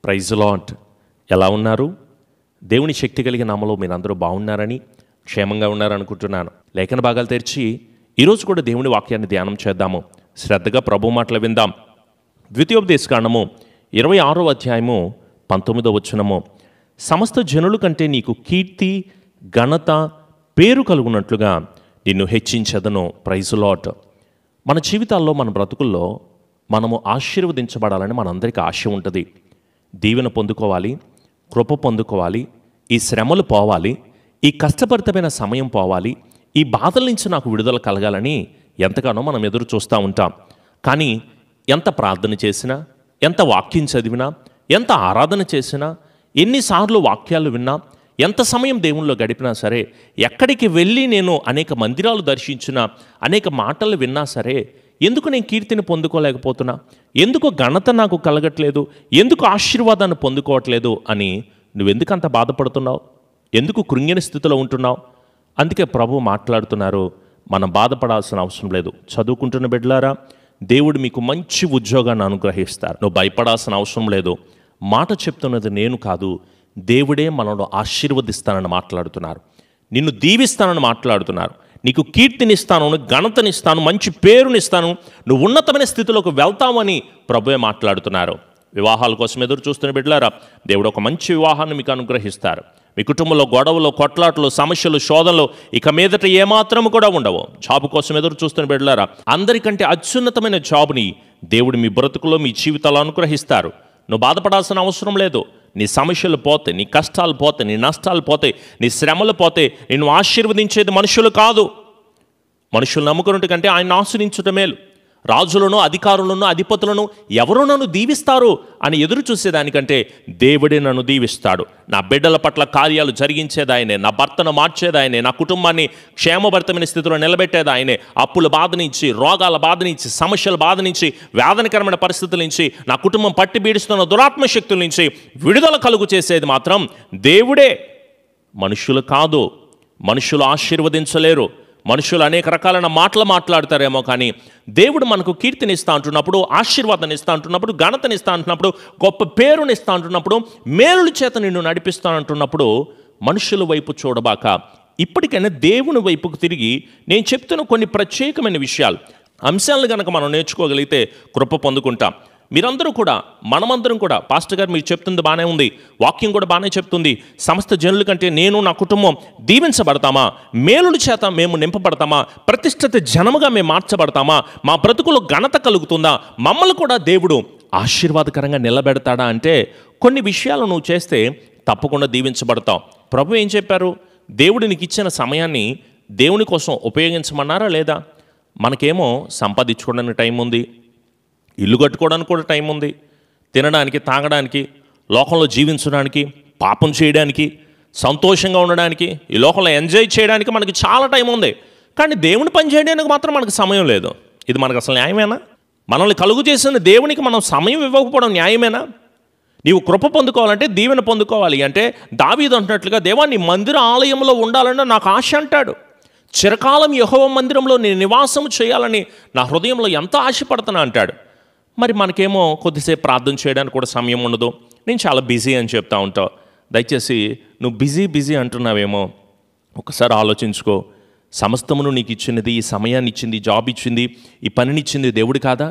Praise lord. ఎలా ఉన్నారు? దేవుని శక్తి కలిగిన నామములో మీరందరూ బాగున్నారని, క్షేమంగా ఉన్నారనుకుంటున్నాను. లేఖన భాగాలు తెరిచి ఈరోజు కూడా దేవుని వాక్యాన్ని ధ్యానం చేద్దాము. శ్రద్ధగా ప్రభు మాటలు విందాం. ద్వితీయోపదేశకాండము 26వ అధ్యాయము 19వ వచనము. సమస్త జనుల కంటే నీకు కీర్తి, ఘనత, పేరు కలుగునట్లుగా నిన్ను హెచ్చించదను. Praise lord. మన జీవితాల్లో, మన బ్రతుకుల్లో మనము ఆశీర్వదించబడాలని మనందరికీ ఆశ ఉంటుంది. దీవెన పొందుకోవాలి, కృప పొందుకోవాలి, ఈ శ్రమలు పోవాలి, ఈ కష్టభరితమైన సమయం పోవాలి, ఈ బాధల నుంచి నాకు విడుదల కలగాలని ఎంతగానో మనం ఎదురు చూస్తూ ఉంటాం. కానీ ఎంత ప్రార్థన చేసినా, ఎంత వాక్యం చదివినా, ఎంత ఆరాధన చేసినా, ఎన్నిసార్లు వాక్యాలు విన్నా, ఎంత సమయం దేవునిలో గడిపినా సరే, ఎక్కడికి వెళ్ళి నేను అనేక మందిరాలు దర్శించినా, అనేక మాటలు విన్నా సరే, ఎందుకు నేను కీర్తిని పొందుకోలేకపోతున్నా, ఎందుకు ఘనత నాకు కలగట్లేదు, ఎందుకు ఆశీర్వాదాన్ని పొందుకోవట్లేదు అని నువ్వెందుకు అంత బాధపడుతున్నావు? ఎందుకు కృంగిన స్థితిలో ఉంటున్నావు? అందుకే ప్రభు మాట్లాడుతున్నారు, మనం బాధపడాల్సిన అవసరం లేదు. చదువుకుంటున్న బిడ్డలారా, దేవుడు మీకు మంచి ఉద్యోగాన్ని అనుగ్రహిస్తారు. నువ్వు భయపడాల్సిన అవసరం లేదు. మాట చెప్తున్నది నేను కాదు, దేవుడే మనను ఆశీర్వదిస్తానని మాట్లాడుతున్నారు. నిన్ను దీవిస్తానని మాట్లాడుతున్నారు. నీకు కీర్తినిస్తాను, ఘనతనిస్తాను, మంచి పేరునిస్తాను, నువ్వు ఉన్నతమైన స్థితిలోకి వెళ్తామని ప్రభువే మాట్లాడుతున్నారు. వివాహాల కోసం ఎదురు చూస్తున్న బిడ్డలారా, దేవుడు ఒక మంచి వివాహాన్ని మీకు అనుగ్రహిస్తారు. మీ కుటుంబంలో గొడవలు, కొట్లాటలు, సమస్యలు, శోధనలు ఇక మీదట ఏమాత్రము కూడా ఉండవు. జాబ్ కోసం ఎదురు చూస్తున్న బిడ్డలారా, అందరికంటే అత్యున్నతమైన జాబ్ని దేవుడు మీ బ్రతుకులో, మీ జీవితాల్లో అనుగ్రహిస్తారు. నువ్వు బాధపడాల్సిన అవసరం లేదు. నీ సమస్యలు పోతే, నీ కష్టాలు పోతే, నీ నష్టాలు పోతే, నీ శ్రమలు పోతే, నిన్ను ఆశీర్వదించేది మనుషులు కాదు. మనుషులు నమ్ముకున్నట్టు కంటే ఆయన ఆశ్రయించుట మేలు. రాజులను, అధికారులను, అధిపతులను ఎవరు నన్ను దీవిస్తారు అని ఎదురు చూసేదానికంటే దేవుడే నన్ను దీవిస్తాడు. నా బిడ్డల పట్ల కార్యాలు జరిగించేది ఆయనే, నా భర్తను మార్చేది ఆయనే, నా కుటుంబాన్ని క్షేమభరితమైన స్థితిలో నిలబెట్టేది ఆయనే. అప్పుల బాధ నుంచి, రోగాల బాధ నుంచి, సమస్యల బాధ నుంచి, వేదనకరమైన పరిస్థితుల నుంచి, నా కుటుంబం పట్టి బీడిస్తున్న దురాత్మ శక్తుల నుంచి విడుదల కలుగు చేసేది మాత్రం దేవుడే, మనుషులు కాదు. మనుషులు ఆశీర్వదించలేరు. మనుషులు అనేక రకాలైన మాటలు మాట్లాడతారేమో, కానీ దేవుడు మనకు కీర్తిని ఇస్తా అంటున్నప్పుడు, ఆశీర్వాదాన్ని ఇస్తా అంటున్నప్పుడు, ఘనతని ఇస్తా అంటున్నప్పుడు, గొప్ప పేరుని ఇస్తా అంటున్నప్పుడు, మేలుల చేత నిన్ను నడిపిస్తానంటున్నప్పుడు మనుషుల వైపు చూడబాక ఇప్పటికైనా దేవుని వైపుకు తిరిగి నేను చెప్తున్న కొన్ని ప్రత్యేకమైన విషయాలు, అంశాలను కనుక మనం నేర్చుకోగలిగితే కృప పొందుకుంటాం. మీరందరూ కూడా, మనమందరం కూడా, పాస్టర్ గారు మీరు చెప్తుంది బాగానే ఉంది, వాక్యం కూడా బాగానే చెప్తుంది, సమస్త జనుల కంటే నేను, నా కుటుంబం దీవించబడతామా, మేలుల చేత మేము నింపబడతామా, ప్రతిష్ఠిత జనముగా మేము మార్చబడతామా, మా బ్రతుకులో ఘనత కలుగుతుందా, మమ్మల్ని కూడా దేవుడు ఆశీర్వాదకరంగా నిలబెడతాడా అంటే కొన్ని విషయాలు నువ్వు చేస్తే తప్పకుండా దీవించబడతావు. ప్రభు ఏం చెప్పారు? దేవుడు నీకు ఇచ్చిన సమయాన్ని దేవుని కోసం ఉపయోగించమన్నారా లేదా? మనకేమో సంపాదించుకోవడానికి టైం ఉంది, ఇల్లు కట్టుకోవడానికి కూడా టైం ఉంది, తినడానికి, తాగడానికి, లోకంలో జీవించడానికి, పాపం చేయడానికి, సంతోషంగా ఉండడానికి, ఈ లోకంలో ఎంజాయ్ చేయడానికి మనకి చాలా టైం ఉంది. కానీ దేవుని పని చేయడానికి మాత్రం మనకు సమయం లేదు. ఇది మనకు అసలు న్యాయమేనా? మనల్ని కలుగు చేసిన దేవునికి మనం సమయం ఇవ్వకపోవడం న్యాయమేనా? నీవు కృప పొందుకోవాలంటే, దీవెన పొందుకోవాలి అంటే దావీదు అంటున్నట్లుగా, దేవా నీ మందిర ఆలయంలో ఉండాలన్నా నాకు ఆశ అంటాడు. చిరకాలం యెహోవా మందిరంలో నేను నివాసం చేయాలని నా హృదయంలో ఎంత ఆశపడుతున్నా అంటాడు. మరి మనకేమో కొద్దిసేపు ప్రార్థన చేయడానికి కూడా సమయం ఉండదు. నేను చాలా బిజీ అని చెప్తా ఉంటావు. దయచేసి నువ్వు బిజీ అంటున్నావేమో, ఒకసారి ఆలోచించుకో. సమస్తమును నీకు ఇచ్చినది, ఈ సమయాన్ని ఇచ్చింది, జాబ్ ఇచ్చింది, ఈ పనిని ఇచ్చింది దేవుడు కాదా?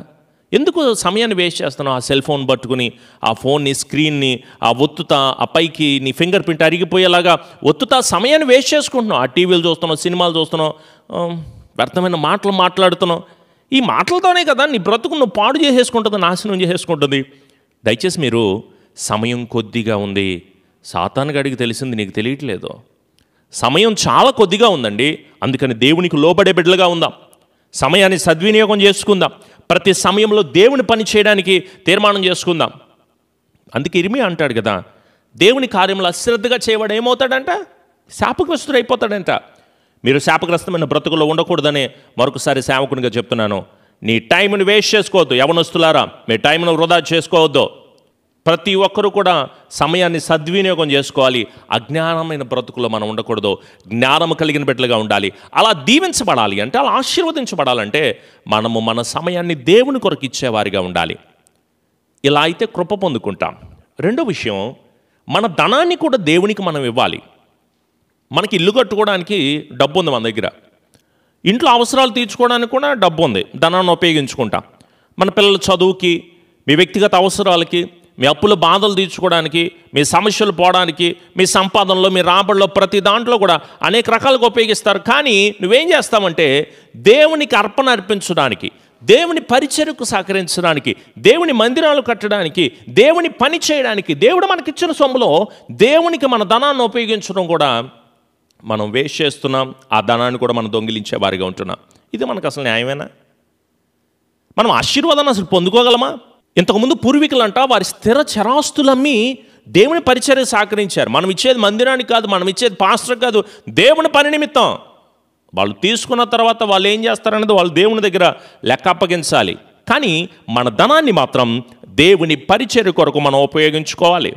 ఎందుకు సమయాన్ని వేస్ట్ చేస్తున్నావు? ఆ సెల్ ఫోన్ పట్టుకుని, ఆ ఫోన్ని, స్క్రీన్ని ఆ ఒత్తుతా, ఆ పైకి నీ ఫింగర్ ప్రింట్ అరిగిపోయేలాగా ఒత్తుతా సమయాన్ని వేస్ట్ చేసుకుంటున్నావు. ఆ టీవీలు చూస్తున్నావు, సినిమాలు చూస్తున్నావు, వ్యర్థమైన మాటలు మాట్లాడుతున్నావు. ఈ మాటలతోనే కదా నీ బ్రతుకు నువ్వు పాడు చేసేసుకుంటుంది, నాశనం చేసేసుకుంటుంది. దయచేసి మీరు, సమయం కొద్దిగా ఉంది, సాతాను గడికి తెలిసింది నీకు తెలియట్లేదు. సమయం చాలా కొద్దిగా ఉందండి. అందుకని దేవునికి లోబడే బిడ్డలుగా ఉందాం, సమయాన్ని సద్వినియోగం చేసుకుందాం, ప్రతి సమయంలో దేవుని పని చేయడానికి తీర్మానం చేసుకుందాం. అందుకే ఇర్మియా అంటాడు కదా, దేవుని కార్యంలో అశ్రద్ధగా చేయవాడు ఏమవుతాడంట? శాపగ్రస్తుడు అయిపోతాడంట. మీరు శాపగ్రస్తమైన బ్రతుకులో ఉండకూడదని మరొకసారి సేవకునిగా చెప్తున్నాను. నీ టైంని వేస్ట్ చేసుకోవద్దు. యవనస్తులారా, మీ టైంను వృధా చేసుకోవద్దు. ప్రతి ఒక్కరూ కూడా సమయాన్ని సద్వినియోగం చేసుకోవాలి. అజ్ఞానమైన బ్రతుకులో మనం ఉండకూడదు, జ్ఞానము కలిగిన బిడ్డలుగా ఉండాలి. అలా దీవించబడాలి అంటే, అలా ఆశీర్వదించబడాలంటే మన సమయాన్ని దేవుని కొరకు ఇచ్చేవారిగా ఉండాలి. ఇలా అయితే కృప పొందుకుంటాం. రెండో విషయం, మన ధనాన్ని కూడా దేవునికి మనం ఇవ్వాలి. మనకి ఇల్లు కట్టుకోవడానికి డబ్బు ఉంది మన దగ్గర, ఇంట్లో అవసరాలు తీర్చుకోవడానికి కూడా డబ్బు ఉంది, ధనాన్ని ఉపయోగించుకుంటాం. మన పిల్లల చదువుకి, మీ వ్యక్తిగత అవసరాలకి, మీ అప్పుల బాధలు తీర్చుకోవడానికి, మీ సమస్యలు పోవడానికి, మీ సంపాదనలో, మీ రాబడిలో ప్రతి దాంట్లో కూడా అనేక రకాలుగా ఉపయోగిస్తారు. కానీ నువ్వేం చేస్తావంటే దేవునికి అర్పణ అర్పించడానికి, దేవుని పరిచర్యకు సహకరించడానికి, దేవుని మందిరాలు కట్టడానికి, దేవుని పని చేయడానికి, దేవుడు మనకిచ్చిన సొమ్ములో దేవునికి మన ధనాన్ని ఉపయోగించడం కూడా మనం వేస్ట్ చేస్తున్నాం. ఆ ధనాన్ని కూడా మనం దొంగిలించే వారిగా ఉంటున్నాం. ఇది మనకు అసలు న్యాయమేనా? మనం ఆశీర్వాదాన్ని అసలు పొందుకోగలమా? ఇంతకుముందు పూర్వీకులంట వారి స్థిర చరాస్తులమ్మి దేవుని పరిచర్య సహకరించారు. మనం ఇచ్చేది మందిరానికి కాదు, మనం ఇచ్చేది పాస్టర్ కాదు, దేవుని పని నిమిత్తం. వాళ్ళు తీసుకున్న తర్వాత వాళ్ళు ఏం చేస్తారనేది వాళ్ళు దేవుని దగ్గర లెక్క అప్పగించాలి. కానీ మన ధనాన్ని మాత్రం దేవుని పరిచర్య కొరకు మనం ఉపయోగించుకోవాలి.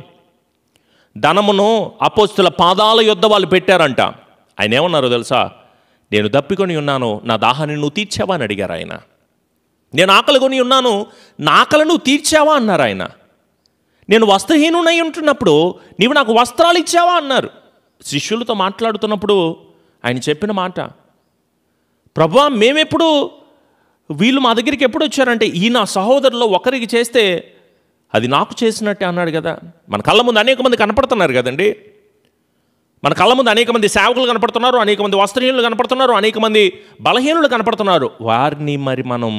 ధనమును అపోస్తుల పాదాల యొద్ద వాళ్ళు పెట్టారంట. ఆయన ఏమన్నారో తెలుసా? నేను దప్పికొని ఉన్నాను, నా దాహాన్ని నువ్వు తీర్చావా అని అడిగారు ఆయన. నేను ఆకలి కొని ఉన్నాను, నా ఆకలి నువ్వు తీర్చావా అన్నారు ఆయన. నేను వస్త్రహీనునై ఉంటున్నప్పుడు నీవు నాకు వస్త్రాలు ఇచ్చావా అన్నారు. శిష్యులతో మాట్లాడుతున్నప్పుడు ఆయన చెప్పిన మాట, ప్రభువా మేమెప్పుడు, వీళ్ళు మా దగ్గరికి ఎప్పుడు వచ్చారంటే ఈ నా సహోదరులో ఒకరికి చేస్తే అది నాకు చేసినట్టే అన్నాడు కదా. మన కళ్ళ ముందు అనేక మంది కనపడుతున్నారు కదండి. మన కళ్ళ ముందు అనేక మంది సేవకులు కనపడుతున్నారు, అనేక మంది వస్త్రహీనులు కనపడుతున్నారు, అనేక మంది బలహీనులు కనపడుతున్నారు. వారిని మరి మనం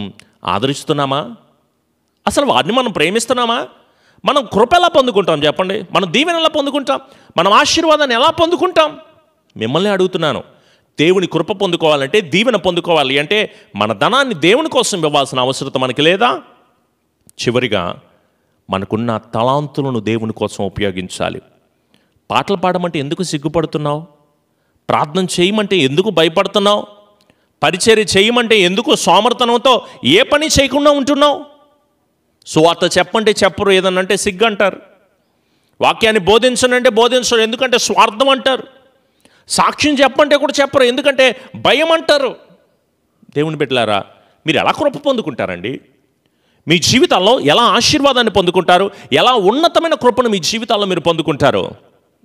ఆదరిస్తున్నామా? అసలు వారిని మనం ప్రేమిస్తున్నామా? మనం కృప ఎలా పొందుకుంటాం చెప్పండి? మనం దీవెన ఎలా పొందుకుంటాం? మనం ఆశీర్వాదాన్ని ఎలా పొందుకుంటాం? మిమ్మల్ని అడుగుతున్నాను. దేవుని కృప పొందుకోవాలంటే, దీవెన పొందుకోవాలి అంటే మన ధనాన్ని దేవుని కోసం ఇవ్వాల్సిన అవసరం మనకి లేదా? చివరిగా మనకున్న తలాంతులను దేవుని కోసం ఉపయోగించాలి. పాటలు పాడమంటే ఎందుకు సిగ్గుపడుతున్నావు? ప్రార్థన చేయమంటే ఎందుకు భయపడుతున్నావు? పరిచర్య చేయమంటే ఎందుకు సోమర్తనంతో ఏ పని చేయకుండా ఉంటున్నావు? సువార్త చెప్పంటే చెప్పరు, ఏదన్నంటే సిగ్గు అంటారు. వాక్యాన్ని బోధించనంటే బోధించరు, ఎందుకంటే స్వార్థం అంటారు. సాక్ష్యం చెప్పంటే కూడా చెప్పరు, ఎందుకంటే భయం అంటారు. దేవుని బిడ్డలారా, మీరు ఎలా కృప పొందుకుంటారండి? మీ జీవితాల్లో ఎలా ఆశీర్వాదాన్ని పొందుకుంటారు? ఎలా ఉన్నతమైన కృపను మీ జీవితాల్లో మీరు పొందుకుంటారు?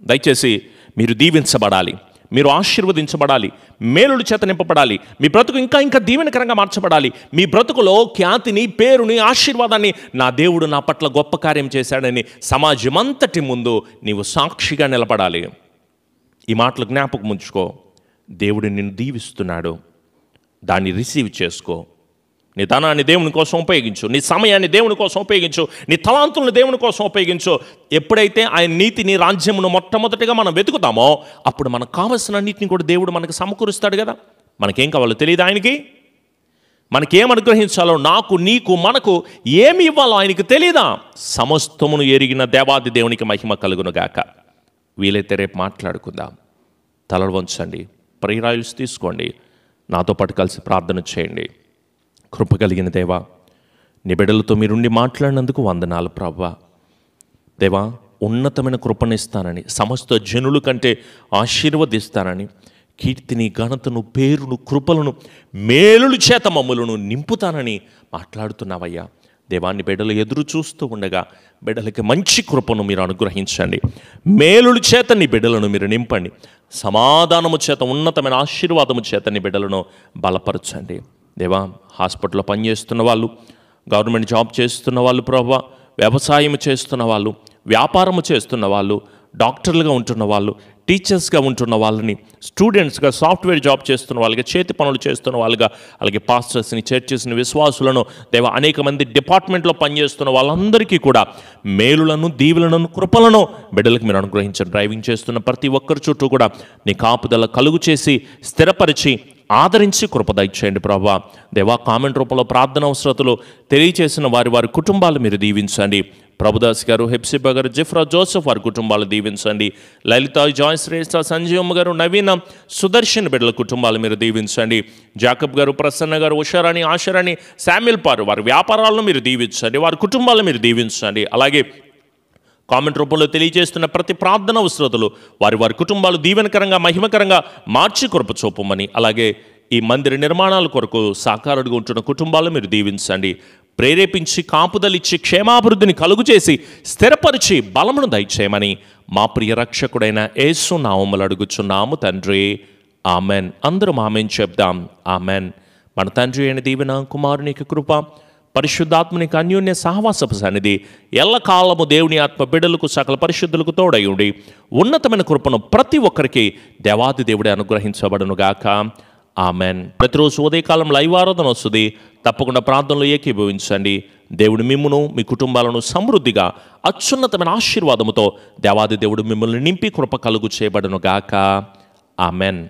దయచేసి మీరు దీవించబడాలి, మీరు ఆశీర్వదించబడాలి, మేలుల చేత నింపబడాలి, మీ బ్రతుకు ఇంకా ఇంకా దీవెనకరంగా మార్చబడాలి. మీ బ్రతుకులో ఖ్యాతిని, పేరుని, ఆశీర్వాదాన్ని, నా దేవుడు నా పట్ల గొప్ప కార్యం చేశాడని సమాజం అంతటి ముందు నీవు సాక్షిగా నిలబడాలి. ఈ మాటలు జ్ఞాపకం ఉంచుకో. దేవుడు నిన్ను దీవిస్తున్నాడు, దాన్ని రిసీవ్ చేసుకో. నీ ధనాన్ని దేవుని కోసం ఉపయోగించు, నీ సమయాన్ని దేవుని కోసం ఉపయోగించు, నీ తలాంతులను దేవుని కోసం ఉపయోగించు. ఎప్పుడైతే ఆయన నీతిని, రాజ్యమును మొట్టమొదటిగా మనం వెతుకుతామో అప్పుడు మనకు కావలసిన అన్నింటినీ కూడా దేవుడు మనకు సమకూరుస్తాడు కదా. మనకేం కావాలో తెలియదు ఆయనకి? మనకేం అనుగ్రహించాలో, నాకు, నీకు, మనకు ఏమి ఇవ్వాలో ఆయనకి తెలీదా? సమస్తమును ఎరిగిన దేవాది దేవునికి మహిమ కలుగునుగాక. వీలైతే రేపు మాట్లాడుకుందాం. తలలు వంచండి, ప్రేరాయిల్స్ తీసుకోండి, నాతో పాటు కలిసి ప్రార్థన చేయండి. కృప కలిగిన దేవా, నీ బిడ్డలతో మీరుండి మాట్లాడినందుకు వందనాలు ప్రభువా. దేవా, ఉన్నతమైన కృపనిస్తానని, సమస్త జనుల కంటే ఆశీర్వదిస్తానని, కీర్తిని, ఘనతను, పేరును, కృపలను, మేలుల చేత మమ్ములను నింపుతానని మాట్లాడుతున్నావయ్యా. దేవాన్ని బిడ్డలు ఎదురు చూస్తూ ఉండగా బిడ్డలకి మంచి కృపను మీరు అనుగ్రహించండి. మేలుల చేత నీ బిడ్డలను మీరు నింపండి. సమాధానము చేత, ఉన్నతమైన ఆశీర్వాదము చేత నీ బిడ్డలను బలపరచండి. దేవా, హాస్పిటల్లో పనిచేస్తున్న వాళ్ళు, గవర్నమెంట్ జాబ్ చేస్తున్న వాళ్ళు ప్రభువా, వ్యవసాయం చేస్తున్న వాళ్ళు, వ్యాపారము చేస్తున్న వాళ్ళు, డాక్టర్లుగా ఉంటున్న వాళ్ళు, టీచర్స్గా ఉంటున్న వాళ్ళని, స్టూడెంట్స్గా, సాఫ్ట్వేర్ జాబ్ చేస్తున్న వాళ్ళకి, చేతి పనులు చేస్తున్న వాళ్ళుగా, అలాగే పాస్టర్స్ని, చర్చెస్ని, విశ్వాసులను, దేవా అనేక మంది డిపార్ట్మెంట్లో పనిచేస్తున్న వాళ్ళందరికీ కూడా మేలులను, దీవులను, కృపలను బిడ్డలకు మీరు అనుగ్రహించండి. డ్రైవింగ్ చేస్తున్న ప్రతి ఒక్కరి చుట్టూ కూడా నీ కాపుదల కలుగు చేసి, స్థిరపరిచి, ఆదరించి కృప దయచేయండి ప్రభువా. దేవా, కామెంట్ రూపంలో ప్రార్థన అవసరతలు తెలియచేసిన వారి కుటుంబాలు మీరు దీవించండి. ప్రభుదాస్ గారు, హెప్సిబా గారు, జిఫ్రా జోసెఫ్ వారి కుటుంబాలు దీవించండి. లలిత, జాయ్ శ్రేష్ఠ, సంజీవమ్మ గారు, నవీన, సుదర్శన్ బిడ్డల కుటుంబాలు మీరు దీవించండి. జాకబ్ గారు, ప్రసన్న గారు, ఉషారాణి, ఆశరాణి, శామ్యుల్ పారు వారి వ్యాపారాలను మీరు దీవించండి, వారి కుటుంబాలను మీరు దీవించండి. అలాగే కామెంట్ రూపంలో తెలియజేస్తున్న ప్రతి ప్రార్థన అవసరతలు వారి కుటుంబాలు దీవెనకరంగా, మహిమకరంగా మార్చి కృప చూపమని, అలాగే ఈ మందిర నిర్మాణాల కొరకు సాకారుడిగా ఉంటున్న కుటుంబాలు మీరు దీవించండి. ప్రేరేపించి కాపుదలిచ్చి క్షేమాభివృద్ధిని కలుగు చేసి స్థిరపరిచి బలమును దయచేయమని మా ప్రియ రక్షకుడైన యేసు నామములో అడుగుచున్నాము తండ్రి, ఆమెన్. అందరం ఆమెన్ చెప్దాం. ఆమెన్. మన తండ్రి అయిన దీవెన, కుమారునికి కృప, పరిశుద్ధాత్మనికి అన్యోన్య సహవాసపు సన్నిధి ఎల్లకాలము దేవుని ఆత్మ బిడ్డలకు సకల పరిశుద్ధులకు తోడై ఉండి ఉన్నతమైన కృపను ప్రతి ఒక్కరికి దేవాది దేవుడే అనుగ్రహించబడునుగాక. ఆమెన్. ప్రతిరోజు ఉదయకాలం లైవ్ ఆరాధన వస్తుంది. తప్పకుండా ప్రార్థనలో ఏకీభవించండి. దేవుడు మిమ్మును మీ కుటుంబాలను సమృద్ధిగా అత్యున్నతమైన ఆశీర్వాదముతో దేవాది దేవుడు మిమ్మల్ని నింపి కృప కలుగు చేయబడునుగాక. ఆమెన్.